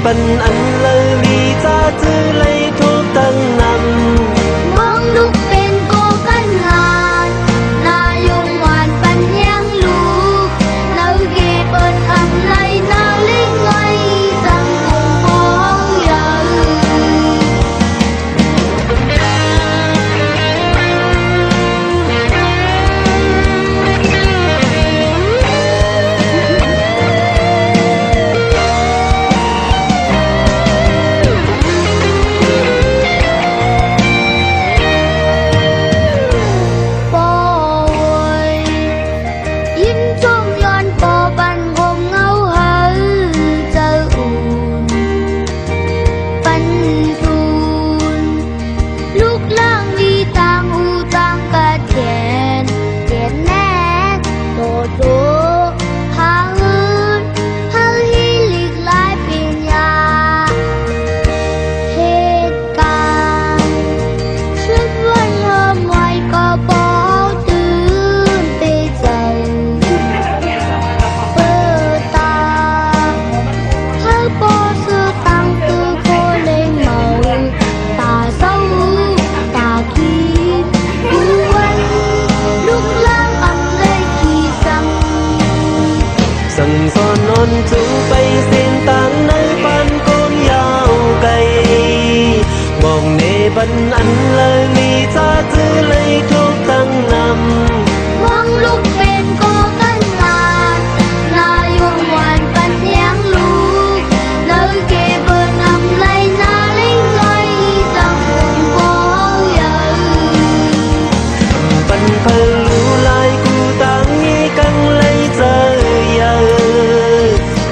bần anh lơ ly ta tư lấy thuốc tăng nằm mong lúc bên cô cánh ngàn là dùng hoàn bần nhang lục lâu ghé bên âm lấy na linh ngay rằng cùng bóng giờ chú bay xin tang nơi ban con dao cây mong nề bần anh lơ ly ta tư lấy thuốc tăng nằm mong lúc bên cô cánh ngàn là dùng hoàn bần nhang lục nơi ghé bên âm lấy na linh ngay rằng cùng bóng giờ bần phơi lưu lại cu tang nghi căng lấy giờ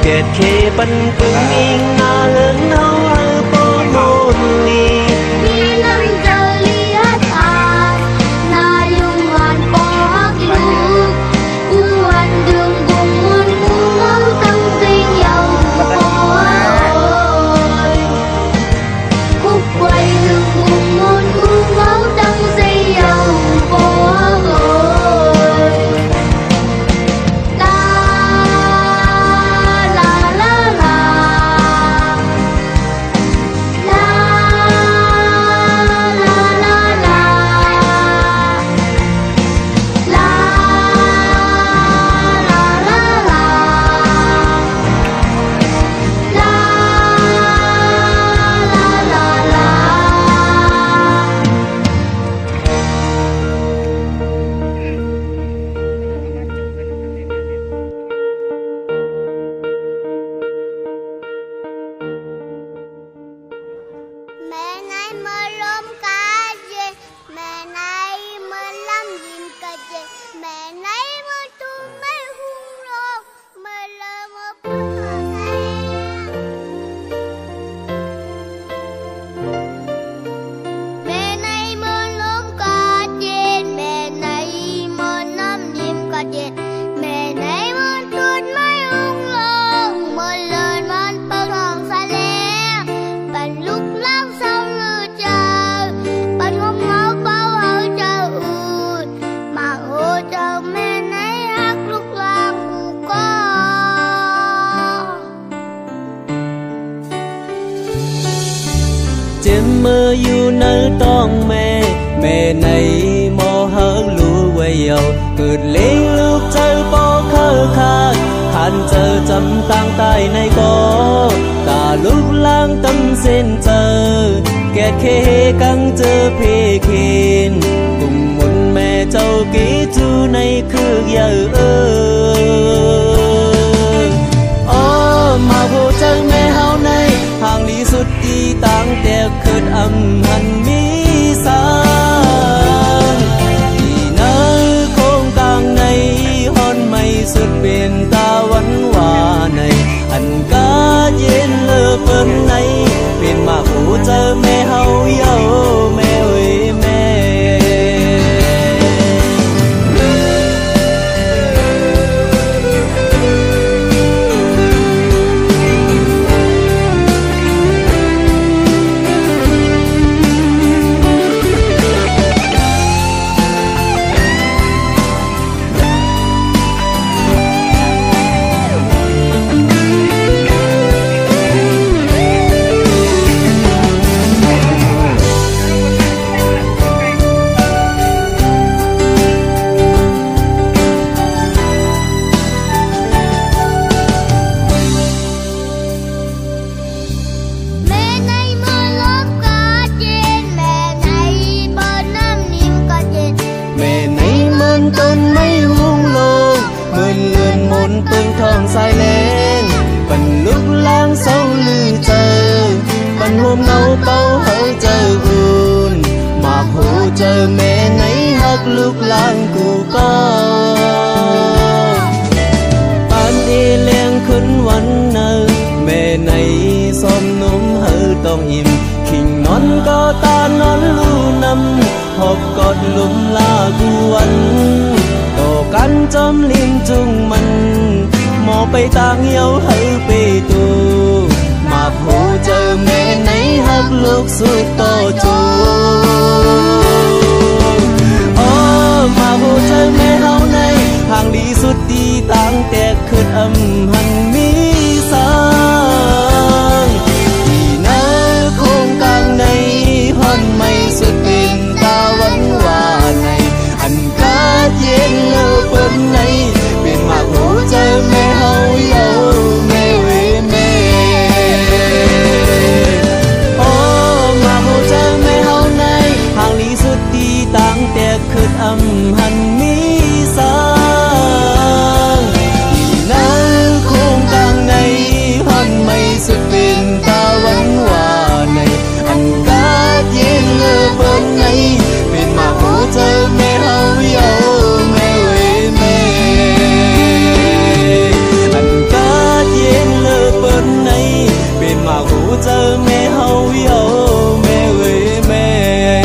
kết khê bần cưng yên na lớn hao hơ bó môn ly đi năm giờ ly hát à na dùng hoàn bó hát lục u hoàn đường cùng muôn cu ngấu tâm tình giàu bồi khúc quay đường cùng muôn cu ngấu tâm dây giàu bồi mẹ nay mơ lom cá dê mẹ nay mơ lắm dìm cá dê mẹ nay mơ tu mê hung lô mơ lơ mơ bún hờ mẹ nay mơ lom cá dê mẹ nay mơ lắm dìm cá dê mẹ nay mơ tu mê hung lô mơ lơ mơ bún hờ sa lê bạn lúc lắm sau lư chờ bạn không ngó bao hở chờ mà hỗ trợ mẹ nấy hát lúc làm của con chim mơ yêu nơi tông mẹ này mò hở lũ quay dầu cượt lên lúc chơi bó khơ khát hàn chờ chấm tăng tay này có cả lúc lang tâm xin chờ kẹt khê căng chờ phê khin cùng một mẹ châu ký chú này khứ giờ mà vô chơi mẹ hao này hàng lý suốt đi tăng tẹt khớt âm hẳn mỹ sang thì nơi không càng này hòn mây suốt biển ta vẫn hòa này anh cá trên lơ phân này biển mà phụ chờ mẹ hao yêu mẹ ơi mẹ lúc lang cụ có bạn đi liền khấnวันnơ mẹ này xóm núm hở tông im khinh non có ta non lu năm hộp cọt lùm la guวันtổ căn chấm lim chung mình mò bay tang yêu hở bê tu mà phụ chờ mẹ nấy hấp lúc suốt to chú mà phụ chờ mẹ hậu này hàng đi suốt đi tang tẹt khứt âm hằn mi sang thì nơi khung càng này hơn mây suốt bên ta vẫn hòa này anh cá yên lơ bên này bên mà phụ chờ mẹ hậu yêu mẹ về mẹ mà phụ chờ mẹ hậu này hàng lý suốt đi tang tẹt khứt âm hằn mi sang thì nơi khung càng này hơn mây suốt bên ta vẫn hòa này anh cá yên lơ bên này bên mà phụ chờ mẹ hậu yêu mẹ về mẹ anh cá yên lơ bên này bên mà phụ chờ mẹ hậu yêu mẹ về mẹ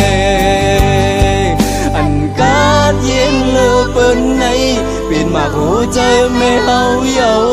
anh cá yên lơ bên này bên mà phụ chờ mẹ hậu yêu